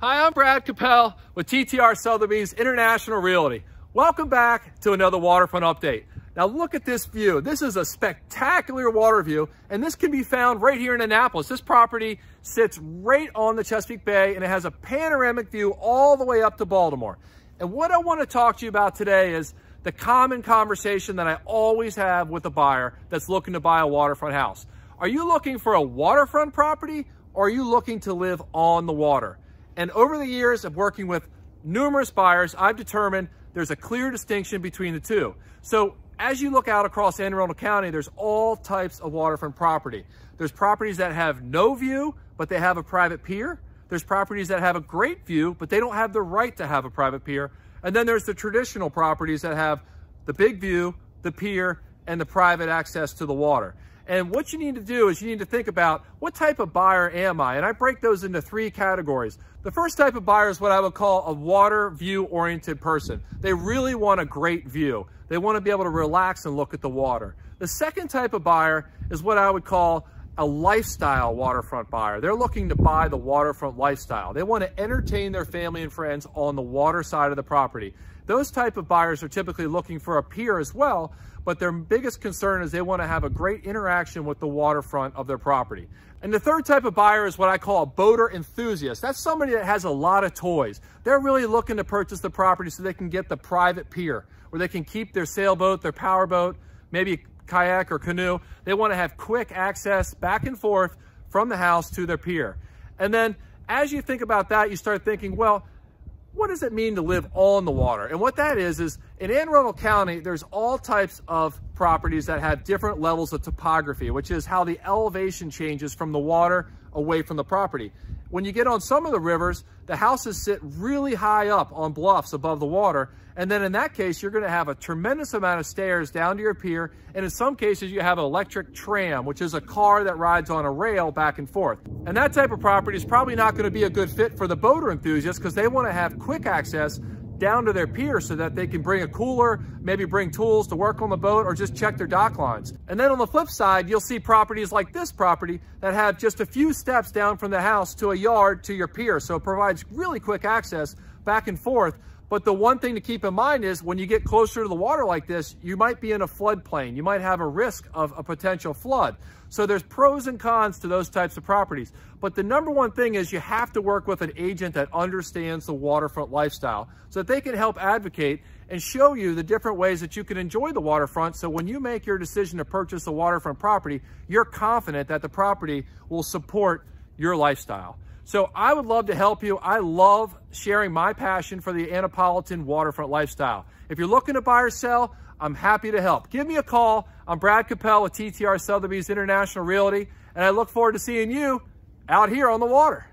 Hi, I'm Brad Capel with TTR Sotheby's International Realty. Welcome back to another Waterfront Update. Now look at this view. This is a spectacular water view, and this can be found right here in Annapolis. This property sits right on the Chesapeake Bay, and it has a panoramic view all the way up to Baltimore. And what I want to talk to you about today is the common conversation that I always have with a buyer that's looking to buy a waterfront house. Are you looking for a waterfront property, or are you looking to live on the water? And over the years of working with numerous buyers, I've determined there's a clear distinction between the two. So as you look out across Anne Arundel County, there's all types of waterfront property. There's properties that have no view, but they have a private pier. There's properties that have a great view, but they don't have the right to have a private pier. And then there's the traditional properties that have the big view, the pier, and the private access to the water. And what you need to do is you need to think about, what type of buyer am I? And I break those into three categories. The first type of buyer is what I would call a water view oriented person. They really want a great view. They want to be able to relax and look at the water. The second type of buyer is what I would call a lifestyle waterfront buyer. They're looking to buy the waterfront lifestyle. They want to entertain their family and friends on the water side of the property. Those type of buyers are typically looking for a pier as well, but their biggest concern is they want to have a great interaction with the waterfront of their property. And the third type of buyer is what I call a boater enthusiast. That's somebody that has a lot of toys. They're really looking to purchase the property so they can get the private pier where they can keep their sailboat, their powerboat, maybe a kayak or canoe. They want to have quick access back and forth from the house to their pier. And then as you think about that, you start thinking, well, what does it mean to live on the water? And what that is in Anne Arundel County, there's all types of properties that have different levels of topography, which is how the elevation changes from the water away from the property. When you get on some of the rivers, the houses sit really high up on bluffs above the water. And then in that case, you're going to have a tremendous amount of stairs down to your pier. And in some cases, you have an electric tram, which is a car that rides on a rail back and forth. And that type of property is probably not going to be a good fit for the boater enthusiast because they want to have quick access down to their pier so that they can bring a cooler, maybe bring tools to work on the boat or just check their dock lines. And then on the flip side, you'll see properties like this property that have just a few steps down from the house to a yard to your pier. So it provides really quick access back and forth. But the one thing to keep in mind is when you get closer to the water like this, you might be in a floodplain. You might have a risk of a potential flood. So there's pros and cons to those types of properties. But the number one thing is you have to work with an agent that understands the waterfront lifestyle so that they can help advocate and show you the different ways that you can enjoy the waterfront. So when you make your decision to purchase a waterfront property, you're confident that the property will support your lifestyle. So I would love to help you. I love sharing my passion for the Annapolitan waterfront lifestyle. If you're looking to buy or sell, I'm happy to help. Give me a call. I'm Brad Capel with TTR Sotheby's International Realty, and I look forward to seeing you out here on the water.